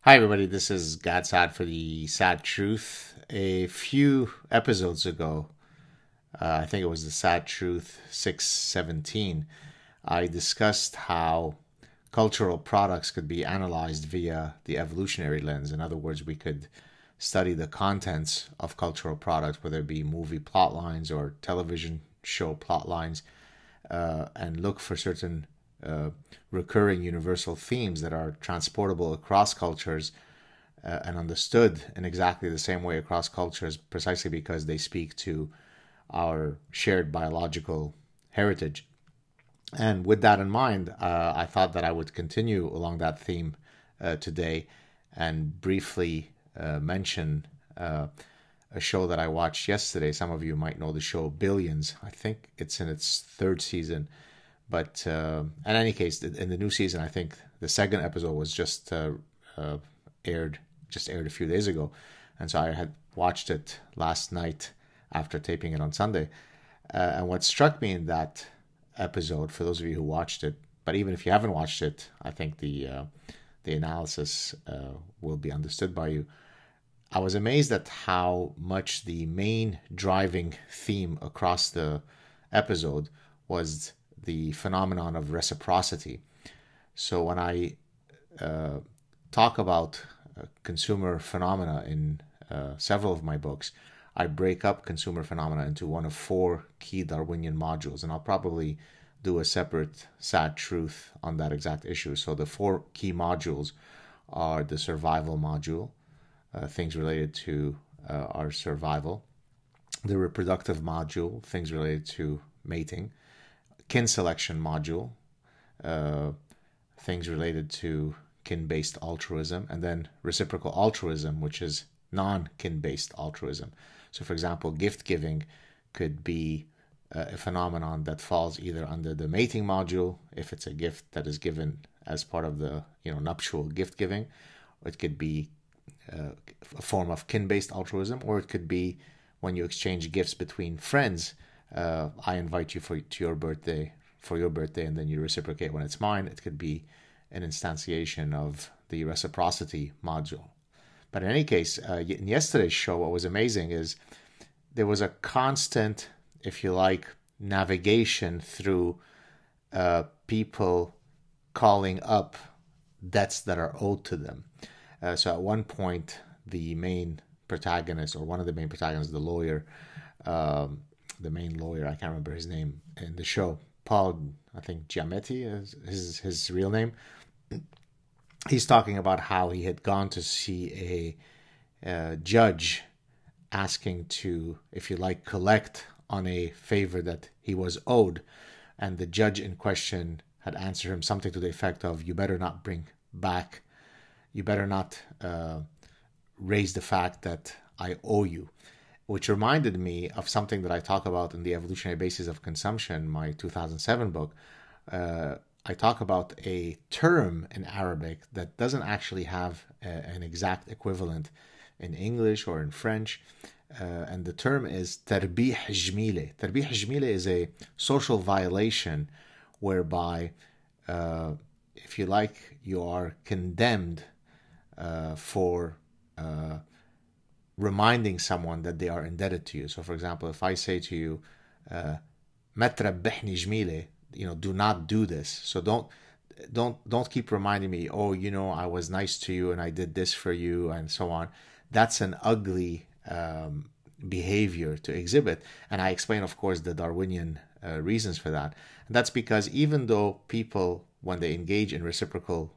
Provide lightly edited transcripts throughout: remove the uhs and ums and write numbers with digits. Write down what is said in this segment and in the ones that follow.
Hi, everybody. This is SAAD for the SAAD Truth. A few episodes ago, I think it was the SAAD Truth 617, I discussed how cultural products could be analyzed via the evolutionary lens. In other words, we could study the contents of cultural products, whether it be movie plot lines or television show plot lines, and look for certain uh, recurring universal themes that are transportable across cultures and understood in exactly the same way across cultures, precisely because they speak to our shared biological heritage. And with that in mind, I thought that I would continue along that theme today and briefly mention a show that I watched yesterday. Some of you might know the show Billions. I think it's in its third season. But in any case, in the new season, I think the second episode was just aired a few days ago, and so I had watched it last night after taping it on Sunday. And what struck me in that episode, for those of you who watched it, but even if you haven't watched it, I think the analysis will be understood by you. I was amazed at how much the main driving theme across the episode was the phenomenon of reciprocity. So when I talk about consumer phenomena in several of my books, I break up consumer phenomena into one of four key Darwinian modules, and I'll probably do a separate SAAD truth on that exact issue. So the four key modules are the survival module, things related to our survival, the reproductive module, things related to mating, kin selection module, things related to kin-based altruism, and then reciprocal altruism, which is non-kin-based altruism. So, for example, gift giving could be a phenomenon that falls either under the mating module, if it's a gift that is given as part of the nuptial gift giving, or it could be a form of kin-based altruism, or it could be when you exchange gifts between friends. I invite you to your birthday for your birthday, and then you reciprocate when it's mine. It could be an instantiation of the reciprocity module. But in any case, in yesterday's show, what was amazing is there was a constant, if you like, navigation through people calling up debts that are owed to them. So at one point, the main protagonist, or one of the main protagonists, the lawyer, the main lawyer, I can't remember his name in the show, Paul, I think Giametti is his real name. He's talking about how he had gone to see a judge asking to, if you like, collect on a favor that he was owed. And the judge in question had answered him something to the effect of, you better not raise the fact that I owe you. Which reminded me of something that I talk about in the Evolutionary Basis of Consumption, my 2007 book. I talk about a term in Arabic that doesn't actually have an exact equivalent in English or in French. And the term is tarbih jmile. Tarbih jmile is a social violation whereby, if you like, you are condemned for reminding someone that they are indebted to you. So, for example, if I say to you, "Ma trabbihni jmile," do not do this. So don't keep reminding me, oh, I was nice to you and I did this for you and so on. That's an ugly behavior to exhibit. And I explain, of course, the Darwinian reasons for that. And that's because even though people, when they engage in reciprocal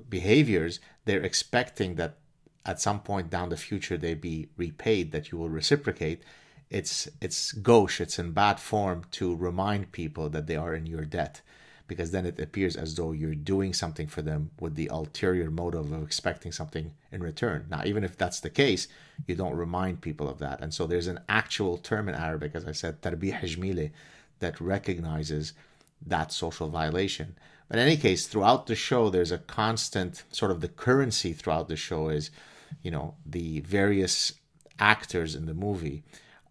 behaviors, they're expecting that at some point down the future they be repaid, that you will reciprocate. It's gauche, it's in bad form to remind people that they are in your debt, because then it appears as though you're doing something for them with the ulterior motive of expecting something in return. Now, even if that's the case, you don't remind people of that. And so there's an actual term in Arabic, as I said, tarbih jmile, that recognizes that social violation. But in any case, throughout the show, there's a constant sort of the currency throughout the show is, the various actors in the movie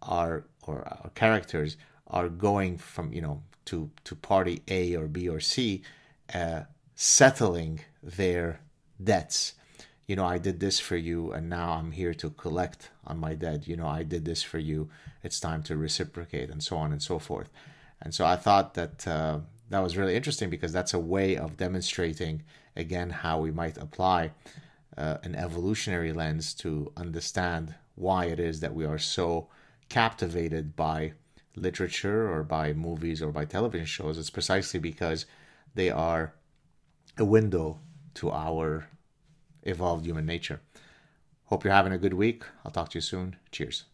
or characters are going from to party A or B or C, settling their debts. I did this for you, and now I'm here to collect on my debt. I did this for you. It's time to reciprocate, and so on and so forth. And so I thought that that was really interesting, because that's a way of demonstrating, again, how we might apply an evolutionary lens to understand why it is that we are so captivated by literature or by movies or by television shows. It's precisely because they are a window to our evolved human nature. Hope you're having a good week. I'll talk to you soon. Cheers.